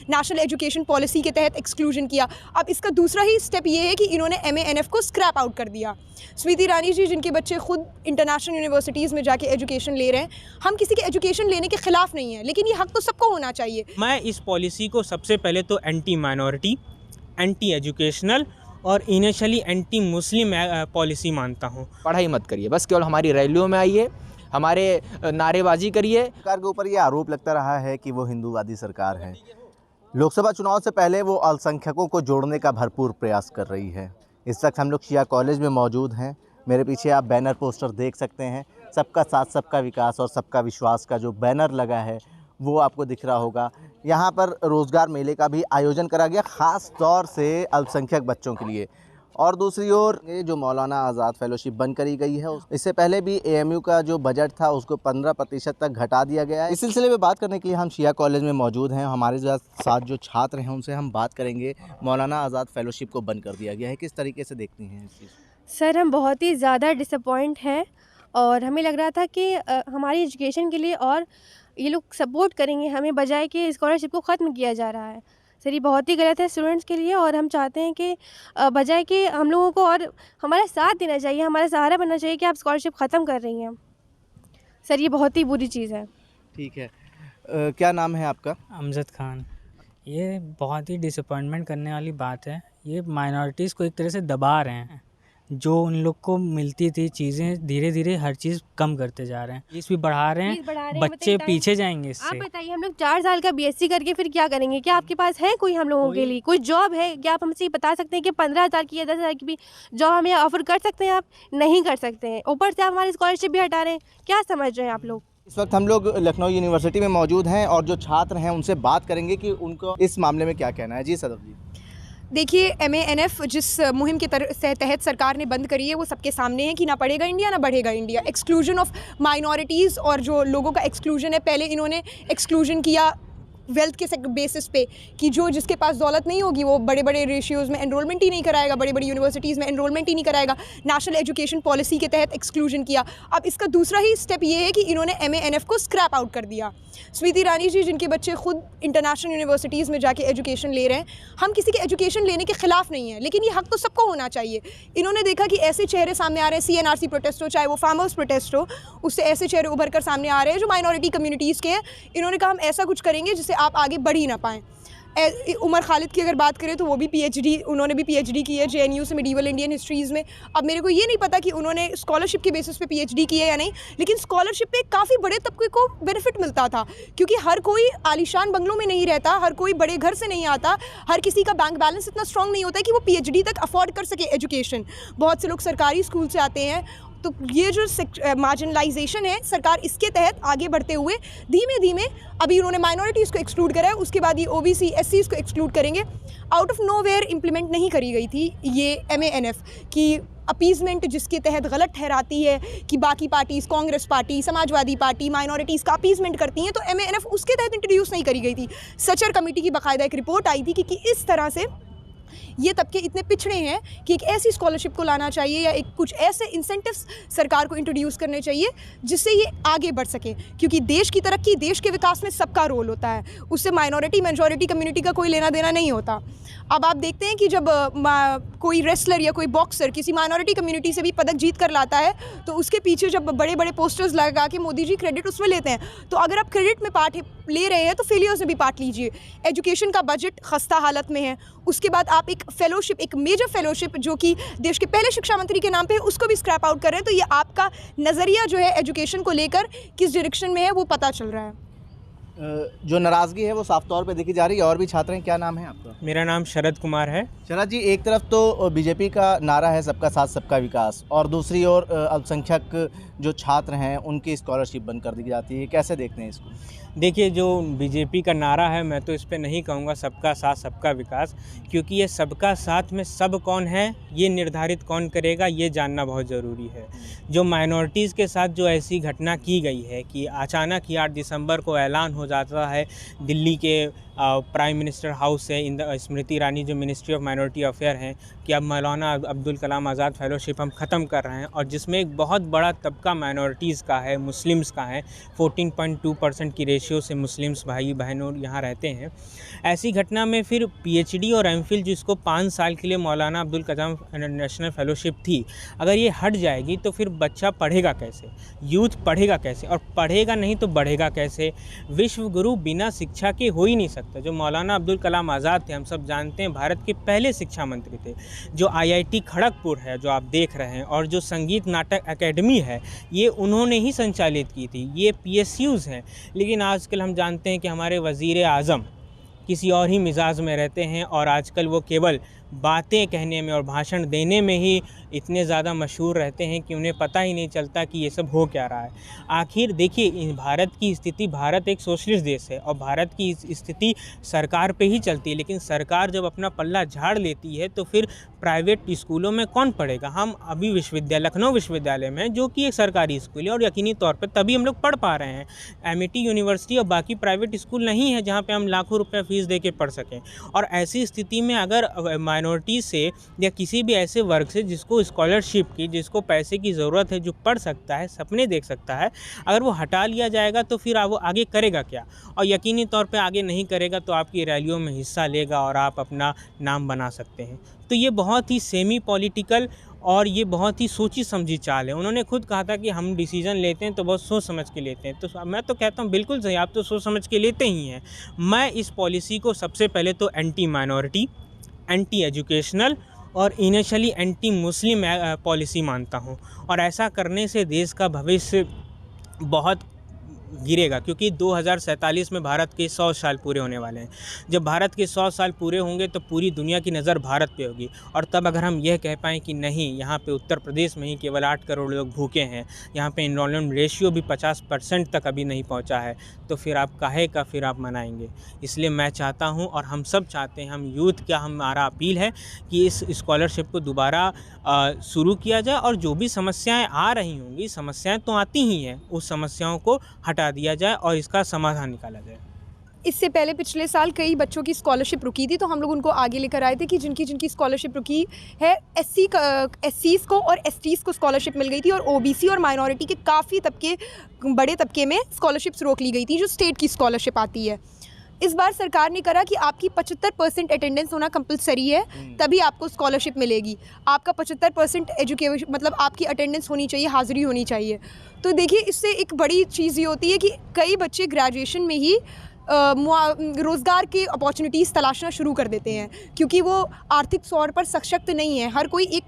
National education policy के तहत exclusion किया। अब इसका दूसरा ही स्टेप ये है कि इन्होंने MANF को स्क्रैप आउट कर दिया। स्मृति ईरानी जी, जिनके बच्चे खुद इंटरनेशनल यूनिवर्सिटीज़ में जाके एजुकेशन ले रहे हैं, हम किसी के एजुकेशन लेने के ख़िलाफ़ नहीं हैं, लेकिन ये हक़ तो सबको होना चाहिए। मैं इस पॉलिसी को सबसे पहले तो एंटी माइनॉरिटी, एंटी एजुकेशनल और इनिशियली एंटी मुस्लिम पॉलिसी मानता हूँ। पढ़ाई मत करिए, बस केवल हमारी रैलियों में आइए, हमारे नारेबाजी करिए। सरकार के ऊपर ये आरोप लगता रहा है कि वो हिंदूवादी सरकार है। लोकसभा चुनाव से पहले वो अल्पसंख्यकों को जोड़ने का भरपूर प्रयास कर रही है। इस वक्त हम लोग शिया कॉलेज में मौजूद हैं। मेरे पीछे आप बैनर पोस्टर देख सकते हैं। सबका साथ सबका विकास और सबका विश्वास का जो बैनर लगा है वो आपको दिख रहा होगा। यहाँ पर रोज़गार मेले का भी आयोजन करा गया, ख़ास तौर से अल्पसंख्यक बच्चों के लिए। और दूसरी ओर ये जो मौलाना आज़ाद फेलोशिप बंद करी गई है, इससे पहले भी AMU का जो बजट था उसको 15% तक घटा दिया गया है। इस सिलसिले में बात करने के लिए हम शिया कॉलेज में मौजूद हैं। हमारे साथ जो छात्र हैं उनसे हम बात करेंगे। मौलाना आज़ाद फेलोशिप को बंद कर दिया गया है, किस तरीके से देखती हैं इस चीज़? सर, हम बहुत ही ज़्यादा डिसअपॉइंट हैं और हमें लग रहा था कि हमारी एजुकेशन के लिए और ये लोग सपोर्ट करेंगे हमें, बजाय कि स्कॉलरशिप को ख़त्म किया जा रहा है। सर, ये बहुत ही गलत है स्टूडेंट्स के लिए और हम चाहते हैं कि बजाय कि हम लोगों को और हमारा साथ देना चाहिए, हमारा सहारा बनना चाहिए कि आप स्कॉलरशिप ख़त्म कर रही हैं। सर, ये बहुत ही बुरी चीज़ है। ठीक है, क्या नाम है आपका? अमजद खान। ये बहुत ही डिसअपॉइंटमेंट करने वाली बात है। ये माइनॉरिटीज़ को एक तरह से दबा रहे हैं। जो उन लोग को मिलती थी चीज़ें धीरे धीरे हर चीज़ कम करते जा रहे हैं। फीस भी बढ़ा रहे हैं, बच्चे पीछे जाएंगे इससे। आप बताइए, हम लोग 4 साल का BSc करके फिर क्या करेंगे? क्या आपके पास है कोई हम लोगों के लिए कोई जॉब है? क्या आप हमसे बता सकते हैं कि 15,000 की या 10,000 की भी जॉब हमें ऑफर कर सकते हैं? आप नहीं कर सकते हैं। ऊपर से आप हमारी स्कॉलरशिप भी हटा रहे हैं। क्या समझ रहे हैं आप लोग? इस वक्त हम लोग लखनऊ यूनिवर्सिटी में मौजूद हैं और जो छात्र हैं उनसे बात करेंगे कि उनको इस मामले में क्या कहना है। जी सदफ जी। देखिए, MANF जिस मुहिम के तहत सरकार ने बंद करी है वो सबके सामने है कि ना पढ़ेगा इंडिया ना बढ़ेगा इंडिया। एक्सक्लूजन ऑफ माइनॉरिटीज़ और जो लोगों का एक्सक्लूजन है, पहले इन्होंने एक्सक्लूजन किया वेल्थ के बेसिस पे कि जो जिसके पास दौलत नहीं होगी वो बड़े बड़े रेशियोज़ में एनरोलमेंट ही नहीं कराएगा, बड़ी बड़ी यूनिवर्सिटीज़ में एनरोलमेंट ही नहीं कराएगा। नेशनल एजुकेशन पॉलिसी के तहत एक्सक्लूजन किया। अब इसका दूसरा ही स्टेप ये है कि इन्होंने MANF को स्क्रैप आउट कर दिया। स्मृति ईरानी जी, जिनके बच्चे खुद इंटरनेशनल यूनिवर्सिटीज़ में जाके एजुकेशन ले रहे हैं, हम किसी के एजुकेशन लेने के ख़िलाफ़ नहीं हैं, लेकिन ये हक़ तो सबको होना चाहिए। इन्होंने देखा कि ऐसे चेहरे सामने आ रहे हैं, CNRC प्रोटेस्ट हो चाहे वो फार्मर्स प्रोटेस्ट हो, उससे ऐसे चेहरे उभर कर सामने आ रहे हैं जो माइनॉरिटी कम्युनिटीज़ के हैं। इन्होंने कहा हम ऐसा कुछ करेंगे जिससे आप आगे बढ़ ही ना पाएँ। उमर खालिद की अगर बात करें तो वो भी उन्होंने भी PhD की है JNU से मिडीवल इंडियन हिस्ट्रीज़ में। अब मेरे को ये नहीं पता कि उन्होंने स्कॉलरशिप के बेसिस पे PhD की है या नहीं, लेकिन स्कॉलरशिप पे काफ़ी बड़े तबके को बेनिफिट मिलता था, क्योंकि हर कोई आलीशान बंगलों में नहीं रहता, हर कोई बड़े घर से नहीं आता, हर किसी का बैंक बैलेंस इतना स्ट्रॉन्ग नहीं होता है कि वो PhD तक अफोर्ड कर सके एजुकेशन। बहुत से लोग सरकारी स्कूल से आते हैं। तो ये जो मार्जिनलाइजेशन है, सरकार इसके तहत आगे बढ़ते हुए धीमे धीमे अभी उन्होंने माइनॉरिटीज़ को एक्सक्लूड करा है, उसके बाद ये OBC SCs को एक्सक्लूड करेंगे। आउट ऑफ नोवेयर इम्प्लीमेंट नहीं करी गई थी ये MANF की अपीजमेंट, जिसके तहत गलत ठहराती है कि बाकी parties, Congress party, Samajwadi party minorities का अपीजमेंट करती हैं, तो MANF उसके तहत इंट्रोड्यूस नहीं करी गई थी। सचर कमेटी की बाकायदा एक रिपोर्ट आई थी कि इस तरह से ये तबके इतने पिछड़े हैं कि एक ऐसी स्कॉलरशिप को लाना चाहिए या एक कुछ ऐसे इंसेंटिव्स सरकार को इंट्रोड्यूस करने चाहिए जिससे ये आगे बढ़ सके, क्योंकि देश की तरक्की, देश के विकास में सबका रोल होता है, उससे माइनॉरिटी मेजॉरिटी कम्युनिटी का कोई लेना देना नहीं होता। अब आप देखते हैं कि जब कोई रेसलर या कोई बॉक्सर किसी माइनॉरिटी कम्युनिटी से भी पदक जीत कर लाता है तो उसके पीछे जब बड़े बड़े पोस्टर्स लगा के मोदी जी क्रेडिट उसमें लेते हैं। तो अगर आप क्रेडिट में पार्ट ले रहे हैं तो फेलियर्स में भी पार्ट लीजिए। एजुकेशन का बजट खस्ता हालत में है, उसके बाद आप एक फेलोशिप, एक मेजर फेलोशिप जो कि देश के पहले शिक्षा मंत्री के नाम पे है, उसको भी स्क्रैप आउट कर रहे हैं। तो ये आपका नज़रिया जो है एजुकेशन को लेकर किस डायरेक्शन में है वो पता चल रहा है। जो नाराज़गी है वो साफ तौर पे देखी जा रही है। और भी छात्र हैं, क्या नाम है आपका? मेरा नाम शरद कुमार है। शरद जी, एक तरफ तो BJP का नारा है सबका साथ सबका विकास, और दूसरी ओर अल्पसंख्यक जो छात्र हैं उनकी स्कॉलरशिप बंद कर दी जाती है, कैसे देखते हैं इसको? देखिए, जो BJP का नारा है, मैं तो इस पे नहीं कहूँगा सबका साथ सबका विकास, क्योंकि ये सबका साथ में सब कौन है ये निर्धारित कौन करेगा ये जानना बहुत ज़रूरी है। जो माइनॉरिटीज़ के साथ जो ऐसी घटना की गई है कि अचानक ही 8 दिसंबर को ऐलान हो जाता है दिल्ली के प्राइम मिनिस्टर हाउस से स्मृति ईरानी जो मिनिस्ट्री ऑफ माइनॉरिटी अफेयर हैं कि अब मौलाना अब्दुल कलाम आज़ाद फेलोशिप हम ख़त्म कर रहे हैं, और जिसमें एक बहुत बड़ा तबका माइनॉरिटीज़ का है, मुस्लिम्स का है। 14.2% की रेशियो से मुस्लिम्स भाई बहनों यहाँ रहते हैं। ऐसी घटना में फिर पीएचडी और एमफिल जिसको 5 साल के लिए मौलाना अब्दुल कलाम नेशनल फेलोशिप थी, अगर ये हट जाएगी तो फिर बच्चा पढ़ेगा कैसे, यूथ पढ़ेगा कैसे, और पढ़ेगा नहीं तो बढ़ेगा कैसे। विश्व गुरु बिना शिक्षा के हो ही नहीं सकता। जो मौलाना अब्दुल कलाम आज़ाद थे, हम सब जानते हैं, भारत के पहले शिक्षा मंत्री थे। जो आईआईटी खड़गपुर है जो आप देख रहे हैं, और जो संगीत नाटक एकेडमी है, ये उन्होंने ही संचालित की थी। ये पीएसयूज़ हैं। लेकिन आजकल हम जानते हैं कि हमारे वज़ीर आज़म किसी और ही मिजाज में रहते हैं, और आजकल वो केवल बातें कहने में और भाषण देने में ही इतने ज़्यादा मशहूर रहते हैं कि उन्हें पता ही नहीं चलता कि ये सब हो क्या रहा है। आखिर देखिए, भारत की स्थिति, भारत एक सोशलिस्ट देश है और भारत की स्थिति सरकार पे ही चलती है। लेकिन सरकार जब अपना पल्ला झाड़ लेती है तो फिर प्राइवेट स्कूलों में कौन पढ़ेगा। हम अभी लखनऊ विश्वविद्यालय में, जो कि एक सरकारी स्कूल है, और यकीनी तौर पर तभी हम लोग पढ़ पा रहे हैं। एमिटी यूनिवर्सिटी और बाकी प्राइवेट स्कूल नहीं है जहाँ पर हम लाखों रुपये फ़ीस दे के पढ़ सकें। और ऐसी स्थिति में अगर माइनॉरिटी से या किसी भी ऐसे वर्ग से जिसको स्कॉलरशिप की, जिसको पैसे की ज़रूरत है, जो पढ़ सकता है, सपने देख सकता है, अगर वो हटा लिया जाएगा तो फिर वो आगे करेगा क्या। और यकीनी तौर पे आगे नहीं करेगा तो आपकी रैलियों में हिस्सा लेगा और आप अपना नाम बना सकते हैं। तो ये बहुत ही सेमी पॉलिटिकल और ये बहुत ही सोची समझी चाल है। उन्होंने खुद कहा था कि हम डिसीज़न लेते हैं तो बहुत सोच समझ के लेते हैं। तो मैं तो कहता हूँ बिल्कुल सही, आप तो सोच समझ के लेते ही हैं। मैं इस पॉलिसी को सबसे पहले तो एंटी माइनॉरिटी, एंटी एजुकेशनल और इनिशियली एंटी मुस्लिम पॉलिसी मानता हूँ। और ऐसा करने से देश का भविष्य बहुत गिरेगा, क्योंकि 2047 में भारत के 100 साल पूरे होने वाले हैं। जब भारत के 100 साल पूरे होंगे तो पूरी दुनिया की नज़र भारत पे होगी। और तब अगर हम यह कह पाएँ कि नहीं, यहाँ पे उत्तर प्रदेश में ही केवल 8 करोड़ लोग भूखे हैं, यहाँ पे एनरोलमेंट रेशियो भी 50% तक अभी नहीं पहुँचा है, तो फिर आप काहे का फिर आप मनाएंगे। इसलिए मैं चाहता हूँ और हम सब चाहते हैं, हम यूथ का हमारा अपील है कि इस स्कॉलरशिप को दोबारा शुरू किया जाए, और जो भी समस्याएँ आ रही होंगी, समस्याएँ तो आती ही हैं, उस समस्याओं को हटा दिया जाए और इसका समाधान निकाला जाए। इससे पहले पिछले साल कई बच्चों की स्कॉलरशिप रुकी थी, तो हम लोग उनको आगे लेकर आए थे कि जिनकी स्कॉलरशिप रुकी है, एससीज़ को और एसटीज़ को स्कॉलरशिप मिल गई थी, और ओबीसी और माइनॉरिटी के काफ़ी बड़े तबके में स्कॉलरशिप्स रोक ली गई थी, जो स्टेट की स्कॉलरशिप आती है। इस बार सरकार ने करा कि आपकी 75% अटेंडेंस होना कंपलसरी है, तभी आपको स्कॉलरशिप मिलेगी। आपका 75% एजुकेशन मतलब आपकी अटेंडेंस होनी चाहिए, हाज़िरी होनी चाहिए। तो देखिए, इससे एक बड़ी चीज़ ये होती है कि कई बच्चे ग्रेजुएशन में ही रोज़गार के अपॉर्चुनिटीज़ तलाशना शुरू कर देते हैं, क्योंकि वो आर्थिक तौर पर सशक्त नहीं है। हर कोई एक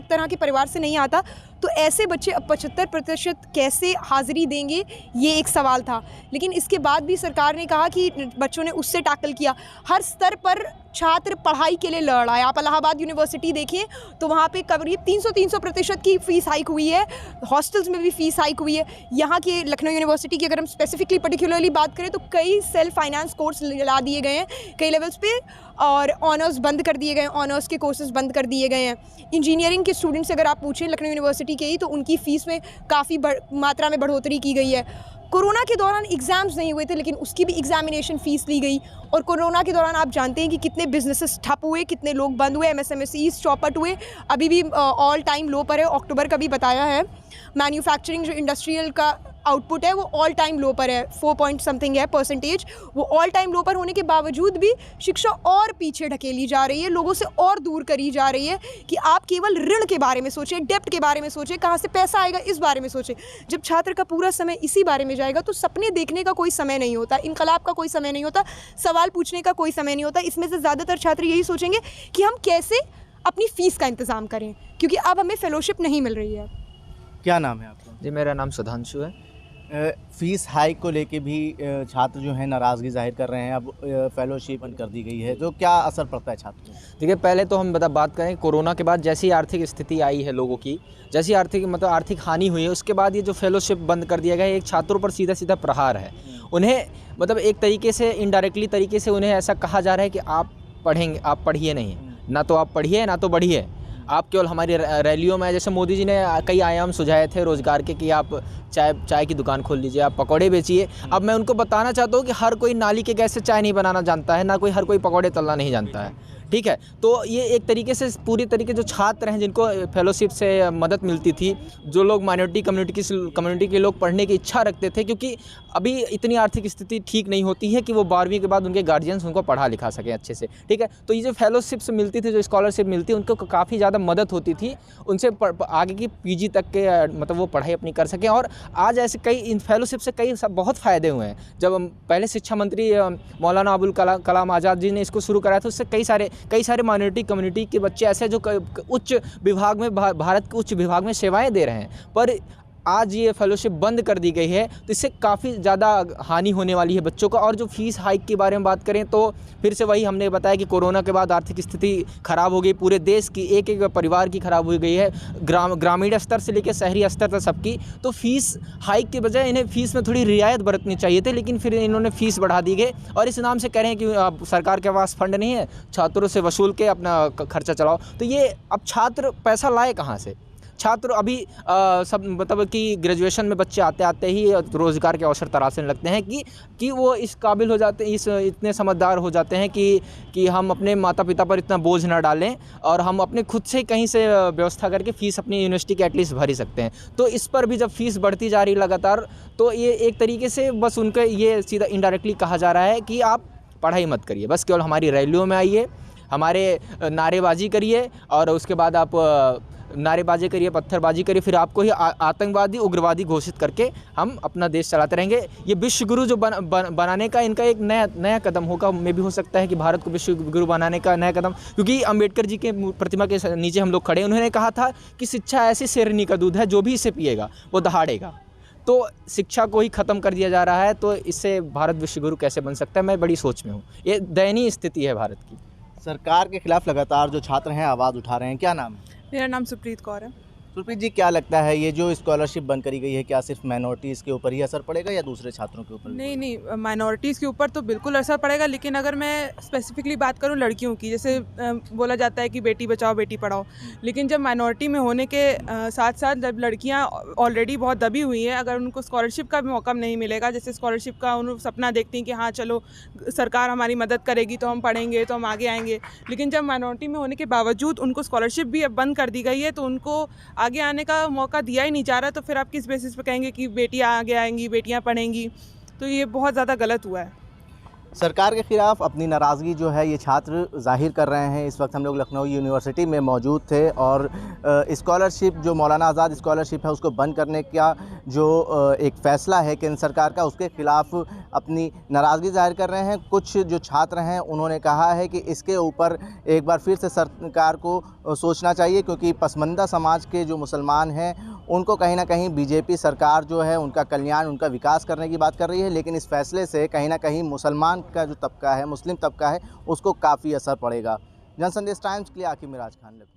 तरह के परिवार से नहीं आता, तो ऐसे बच्चे अब 75% कैसे हाज़िरी देंगे, ये एक सवाल था। लेकिन इसके बाद भी सरकार ने कहा कि बच्चों ने उससे टैकल किया। हर स्तर पर छात्र पढ़ाई के लिए लड़ रहा है। आप इलाहाबाद यूनिवर्सिटी देखिए तो वहाँ पे करीब 300% की फ़ीस हाइक हुई है, हॉस्टल्स में भी फ़ीस हाइक हुई है। यहाँ के लखनऊ यूनिवर्सिटी की अगर हम स्पेसिफिकली पर्टिकुलरली बात करें तो कई सेल्फ फाइनेंस कोर्स ला दिए गए हैं कई लेवल्स पे, और ऑनर्स बंद कर दिए गए हैं, ऑनर्स के कोर्सेज बंद कर दिए गए हैं। इंजीनियरिंग के स्टूडेंट्स अगर आप पूछें लखनऊ यूनिवर्सिटी के ही, तो उनकी फ़ीस में काफ़ी मात्रा में बढ़ोतरी की गई है। कोरोना के दौरान एग्ज़ाम्स नहीं हुए थे, लेकिन उसकी भी एग्ज़ामिनेशन फ़ीस ली गई। और कोरोना के दौरान आप जानते हैं कि कितने बिजनेसेस ठप हुए, कितने लोग बंद हुए, MSMEs चौपट हुए। अभी भी ऑल टाइम लो पर है, अक्टूबर का भी बताया है। मैन्युफैक्चरिंग जो इंडस्ट्रियल का आउटपुट है वो ऑल टाइम लो पर है, 4 पॉइंट समथिंग है परसेंटेज। वो ऑल टाइम लो पर होने के बावजूद भी शिक्षा और पीछे ढकेली जा रही है, लोगों से और दूर करी जा रही है कि आप केवल ऋण के बारे में सोचें, डेप्ट के बारे में सोचें, कहाँ से पैसा आएगा इस बारे में सोचें। जब छात्र का पूरा समय इसी बारे में जाएगा तो सपने देखने का कोई समय नहीं होता, इनकलाब का कोई समय नहीं होता, सवाल पूछने का कोई समय नहीं होता। इसमें से ज़्यादातर छात्र यही सोचेंगे कि हम कैसे अपनी फ़ीस का इंतज़ाम करें, क्योंकि अब हमें फेलोशिप नहीं मिल रही है। क्या नाम है आपका? जी, मेरा नाम सुधांशु है। फ़ीस हाइक को लेके भी छात्र जो हैं नाराज़गी जाहिर कर रहे हैं। अब फेलोशिप बंद कर दी गई है, तो क्या असर पड़ता है छात्रों पर? देखिए, पहले तो हम बात करें कोरोना के बाद जैसी आर्थिक स्थिति आई है लोगों की, जैसी आर्थिक हानि हुई है, उसके बाद ये जो फेलोशिप बंद कर दिया गया है, एक छात्रों पर सीधा प्रहार है। उन्हें एक तरीके से इनडायरेक्टली तरीके से उन्हें ऐसा कहा जा रहा है कि आप पढ़ेंगे, आप पढ़िए नहीं, ना तो आप पढ़िए ना तो बढ़िए। आप केवल हमारी रैलियों में, जैसे मोदी जी ने कई आयाम सुझाए थे रोज़गार के कि आप चाय की दुकान खोल लीजिए, आप पकौड़े बेचिए। अब मैं उनको बताना चाहता हूँ कि हर कोई नाली के गैस से चाय नहीं बनाना जानता है, ना हर कोई पकौड़े तलना नहीं जानता है, ठीक है। तो ये एक तरीके से पूरी तरीके जो छात्र हैं जिनको फेलोशिप से मदद मिलती थी, जो लोग माइनॉरिटी कम्युनिटी के लोग पढ़ने की इच्छा रखते थे, क्योंकि अभी इतनी आर्थिक स्थिति ठीक नहीं होती है कि वो 12वीं के बाद उनके गार्जियंस उनको पढ़ा लिखा सकें अच्छे से, ठीक है। तो ये जो फेलोशिप्स मिलती थी, जो स्कॉलरशिप मिलती, उनको काफ़ी ज़्यादा मदद होती थी, उनसे आगे की पीजी तक के मतलब वो पढ़ाई अपनी कर सकें। और आज ऐसे कई इन फेलोशिप से बहुत फ़ायदे हुए हैं। जब पहले शिक्षा मंत्री मौलाना अबुल कलाम आज़ाद जी ने इसको शुरू कराया था, उससे कई सारे माइनॉरिटी कम्युनिटी के बच्चे ऐसे जो उच्च विभाग में भारत के उच्च विभाग में सेवाएं दे रहे हैं, पर आज ये फेलोशिप बंद कर दी गई है, तो इससे काफ़ी ज़्यादा हानि होने वाली है बच्चों का। और जो फीस हाइक के बारे में बात करें तो फिर से वही हमने बताया कि कोरोना के बाद आर्थिक स्थिति ख़राब हो गई, पूरे देश की एक परिवार की ख़राब हो गई है, ग्रामीण स्तर से लेकर शहरी स्तर तक सबकी। तो फीस हाइक के बजाय इन्हें फ़ीस में थोड़ी रियायत बरतनी चाहिए थी, लेकिन फिर इन्होंने फ़ीस बढ़ा दी गई और इस नाम से कह रहे हैं कि सरकार के पास फंड नहीं है, छात्रों से वसूल के अपना खर्चा चलाओ। तो ये अब छात्र पैसा लाए कहाँ से? छात्र अभी सब मतलब कि ग्रेजुएशन में बच्चे आते ही रोज़गार के अवसर तलाशने लगते हैं कि वो इस काबिल हो जाते हैं, इतने समझदार हो जाते हैं कि हम अपने माता पिता पर इतना बोझ ना डालें और हम अपने खुद से कहीं से व्यवस्था करके फ़ीस अपनी यूनिवर्सिटी की एटलीस्ट भर ही सकते हैं। तो इस पर भी जब फ़ीस बढ़ती जा रही लगातार, तो ये एक तरीके से बस उनका ये सीधा इनडायरेक्टली कहा जा रहा है कि आप पढ़ाई मत करिए, बस केवल हमारी रैलियों में आइए, हमारे नारेबाजी करिए और उसके बाद आप नारेबाजी करिए, पत्थरबाजी करिए, फिर आपको ही आतंकवादी उग्रवादी घोषित करके हम अपना देश चलाते रहेंगे। ये विश्व गुरु जो बनाने का इनका एक नया कदम होगा, मे भी हो सकता है कि भारत को विश्व गुरु बनाने का नया कदम, क्योंकि अंबेडकर जी के प्रतिमा के नीचे हम लोग खड़े, उन्होंने कहा था कि शिक्षा ऐसी शेरनी का दूध है, जो भी इसे पिएगा वो दहाड़ेगा। तो शिक्षा को ही ख़त्म कर दिया जा रहा है, तो इससे भारत विश्व गुरु कैसे बन सकता है? मैं बड़ी सोच में हूँ। ये दयनीय स्थिति है भारत की। सरकार के खिलाफ लगातार जो छात्र हैं आवाज़ उठा रहे हैं, क्या नाम है? मेरा नाम सुप्रीत कौर है। सुप्रीत जी, क्या लगता है ये जो स्कॉलरशिप बंद करी गई है, क्या सिर्फ माइनॉरिटीज़ के ऊपर ही असर पड़ेगा या दूसरे छात्रों के ऊपर? नहीं, माइनॉरिटीज़ के ऊपर तो बिल्कुल असर पड़ेगा, लेकिन अगर मैं स्पेसिफिकली बात करूं लड़कियों की, जैसे बोला जाता है कि बेटी बचाओ बेटी पढ़ाओ, लेकिन जब माइनॉरिटी में होने के साथ साथ जब लड़कियां ऑलरेडी बहुत दबी हुई हैं, अगर उनको स्कॉलरशिप का भी मौका नहीं मिलेगा, जैसे स्कॉलरशिप का उन सपना देखती हैं कि हाँ चलो सरकार हमारी मदद करेगी तो हम पढ़ेंगे तो हम आगे आएंगे, लेकिन जब माइनॉरिटी में होने के बावजूद उनको स्कॉलरशिप भी अब बंद कर दी गई है, तो उनको आगे आने का मौका दिया ही नहीं जा रहा, तो फिर आप किस बेसिस पे कहेंगे कि बेटियां आगे आएंगी, बेटियां पढ़ेंगी? तो ये बहुत ज़्यादा गलत हुआ है। सरकार के खिलाफ अपनी नाराज़गी जो है ये छात्र जाहिर कर रहे हैं। इस वक्त हम लोग लखनऊ यूनिवर्सिटी में मौजूद थे और स्कॉलरशिप जो मौलाना आज़ाद स्कॉलरशिप है उसको बंद करने का जो एक फ़ैसला है केंद्र सरकार का, उसके खिलाफ अपनी नाराज़गी जाहिर कर रहे हैं। कुछ जो छात्र हैं उन्होंने कहा है कि इसके ऊपर एक बार फिर से सरकार को सोचना चाहिए, क्योंकि पसमानदा समाज के जो मुसलमान हैं उनको कहीं ना कहीं बीजेपी सरकार जो है उनका कल्याण, उनका विकास करने की बात कर रही है, लेकिन इस फैसले से कहीं ना कहीं मुसलमान का जो तबका है, मुस्लिम तबका है, उसको काफ़ी असर पड़ेगा। जनसंदेश टाइम्स के लिए आकिब मिराज खान, लखनऊ।